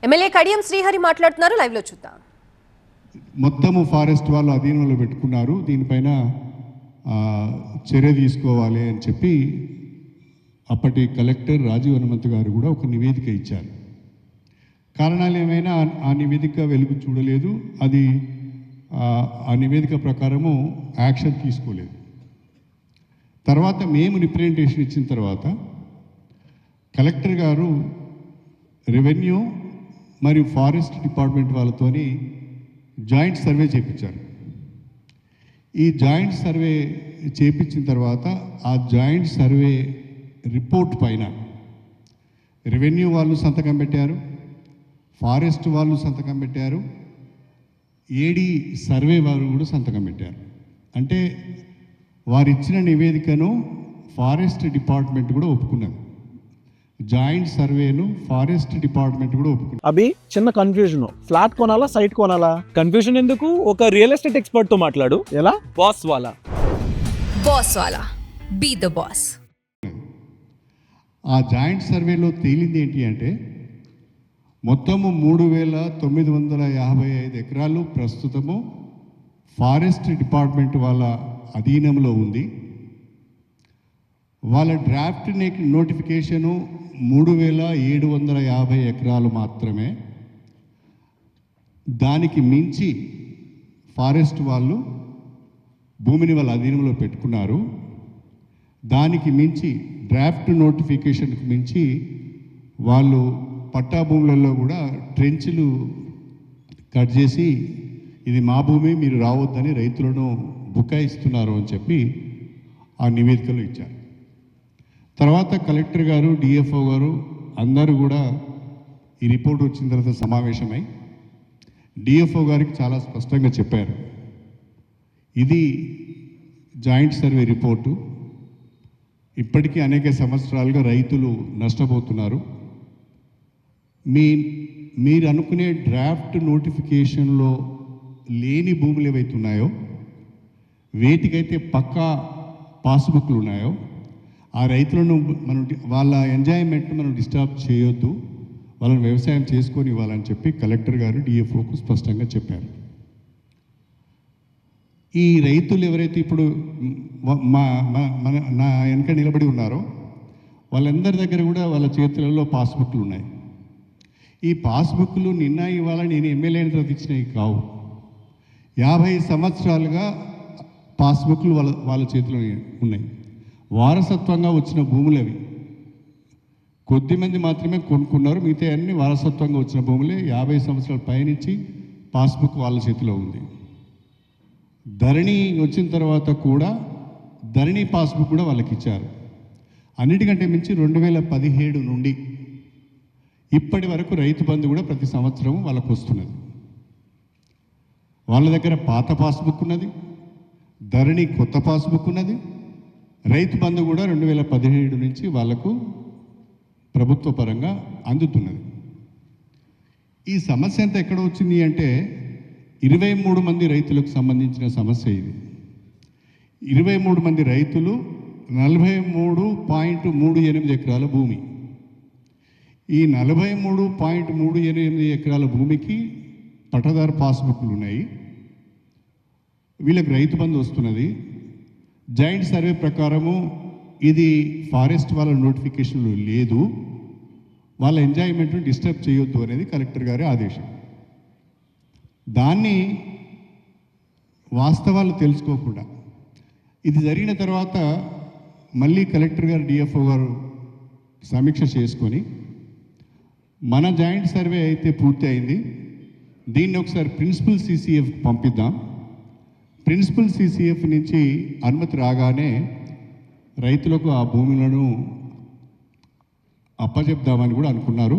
MLA Kadiyam Srihari మాట్లాడుతున్నారు, live లో చూద్దాం. మొత్తము ఫారెస్ట్ వాళ్ళు అధీనంలో పెట్టుకున్నారు, దీనిపైన చర్య తీసుకోవాలి అని చెప్పి అప్పటి కలెక్టర్ రాజీవ్ హనుమంత్ గారు కూడా ఒక నివేదిక ఇచ్చారు. కారణాలు ఏమైనా ఆ నివేదిక వెలుగు చూడలేదు, అది ఆ నివేదిక ప్రకారము యాక్షన్ తీసుకోలేదు. తర్వాత మేము రిప్రజెంటేషన్ ఇచ్చిన తర్వాత కలెక్టర్ గారు రెవెన్యూ మరియు ఫారెస్ట్ డిపార్ట్మెంట్ వాళ్ళతోని జాయింట్ సర్వే చేయించారు. ఈ జాయింట్ సర్వే చేయించిన తర్వాత ఆ జాయింట్ సర్వే రిపోర్ట్ పైన రెవెన్యూ వాళ్ళు సంతకం పెట్టారు, ఫారెస్ట్ వాళ్ళు సంతకం పెట్టారు, ఏడీ సర్వే వారు కూడా సంతకం పెట్టారు. అంటే వారు ఇచ్చిన నివేదికను ఫారెస్ట్ డిపార్ట్మెంట్ కూడా ఒప్పుకున్నది. జాయింట్ సర్వేను ఫారెస్ట్ డిపార్ట్మెంట్ కూడా ఒప్పుకున్నారు. అభి చిన్న కన్ఫ్యూజన్, ఫ్లాట్ కొనాలా సైట్ కొనాలా? కన్ఫ్యూజన్ ఎందుకు, ఒక రియల్ ఎస్టేట్ ఎక్స్పర్ట్ తో మాట్లాడు. ఎలా? బాస్ వాలా బీ ద బాస్. ఆ జాయింట్ సర్వేలో తేలింది ఏంటి అంటే మొత్తము 3,955 ఎకరాలు ప్రస్తుతము ఫారెస్ట్ డిపార్ట్మెంట్ వాళ్ళ అధీనంలో ఉంది. వాళ్ళ డ్రాఫ్ట్ నోటిఫికేషను 3,750 ఎకరాలు మాత్రమే. దానికి మించి ఫారెస్ట్ వాళ్ళు భూమిని వాళ్ళ అధీనంలో పెట్టుకున్నారు. దానికి మించి డ్రాఫ్ట్ నోటిఫికేషన్కి మించి వాళ్ళు పట్టా భూములలో కూడా ట్రెంచ్లు కట్ చేసి ఇది మా భూమి, మీరు రావద్దని రైతులను బుకాయిస్తున్నారు అని చెప్పి ఆ నివేదికలో ఇచ్చారు. తర్వాత కలెక్టర్ గారు, డిఎఫ్ఓ గారు అందరూ కూడా ఈ రిపోర్ట్ వచ్చిన తర్వాత సమావేశమై డిఎఫ్ఓ గారికి చాలా స్పష్టంగా చెప్పారు, ఇది జాయింట్ సర్వే రిపోర్టు, ఇప్పటికీ అనేక సంవత్సరాలుగా రైతులు నష్టపోతున్నారు. మీరు అనుకునే డ్రాఫ్ట్ నోటిఫికేషన్లో లేని భూములు ఏవైతే ఉన్నాయో, వేటికైతే పక్కా పాస్బుక్లు ఉన్నాయో ఆ రైతులను మనం వాళ్ళ ఎంజాయ్మెంట్ మనం డిస్టర్బ్ చేయొద్దు, వాళ్ళని వ్యవసాయం చేసుకొని ఇవ్వాలని చెప్పి కలెక్టర్ గారు డిఎఫ్ఓకు స్పష్టంగా చెప్పారు. ఈ రైతులు ఎవరైతే ఇప్పుడు నా వెనక నిలబడి ఉన్నారో వాళ్ళందరి దగ్గర కూడా వాళ్ళ చేతులలో పాస్బుక్లు ఉన్నాయి. ఈ పాస్బుక్లు నిన్న ఇవాళ నేను ఎమ్మెల్యే అయిన తర్వాత ఇచ్చినవి కావు. 50 సంవత్సరాలుగా పాస్బుక్లు వాళ్ళ చేతిలో ఉన్నాయి. వారసత్వంగా వచ్చిన భూములు అవి. కొద్దిమంది మాత్రమే కొనుక్కున్నారు, మిగతా అన్ని వారసత్వంగా వచ్చిన భూములే. 50 సంవత్సరాల పైనుంచి పాస్బుక్ వాళ్ళ చేతిలో ఉంది. ధరణి వచ్చిన తర్వాత కూడా ధరణి పాస్బుక్ కూడా వాళ్ళకి ఇచ్చారు. అన్నిటికంటే మించి 2017 నుండి ఇప్పటి వరకు రైతు బంధు కూడా ప్రతి సంవత్సరం వాళ్ళకు వస్తున్నది. వాళ్ళ దగ్గర పాత పాస్బుక్ ఉన్నది, ధరణి కొత్త పాస్బుక్ ఉన్నది, రైతు బంధు కూడా 2017 నుంచి వాళ్లకు ప్రభుత్వ పరంగా అందుతున్నది. ఈ సమస్య అంతా ఎక్కడ వచ్చింది అంటే 23 మంది రైతులకు సంబంధించిన సమస్య ఇది. 23 మంది రైతులు 43.38 ఎకరాల భూమి. ఈ 43.38 ఎకరాల భూమికి పట్టదారు పాస్బుక్లు ఉన్నాయి. వీళ్ళకి రైతు బంధు వస్తున్నది. జాయింట్ సర్వే ప్రకారము ఇది ఫారెస్ట్ వాళ్ళ నోటిఫికేషన్లో లేదు, వాళ్ళ ఎంజాయ్మెంట్ను డిస్టర్బ్ చేయొద్దు అనేది కలెక్టర్ గారి ఆదేశం. దాన్ని వాస్తవాలు తెలుసుకోకుండా ఇది జరిగిన తర్వాత మళ్ళీ కలెక్టర్ గారు, డిఎఫ్ఓ గారు సమీక్ష చేసుకొని మన జాయింట్ సర్వే అయితే పూర్తి అయింది, దీన్ని ఒకసారి ప్రిన్సిపల్ సిసిఎఫ్ పంపిద్దాం, ప్రిన్సిపల్ సిసిఎఫ్ నుంచి అనుమతి రాగానే రైతులకు ఆ భూములను అప్పచెప్దామని కూడా అనుకున్నారు.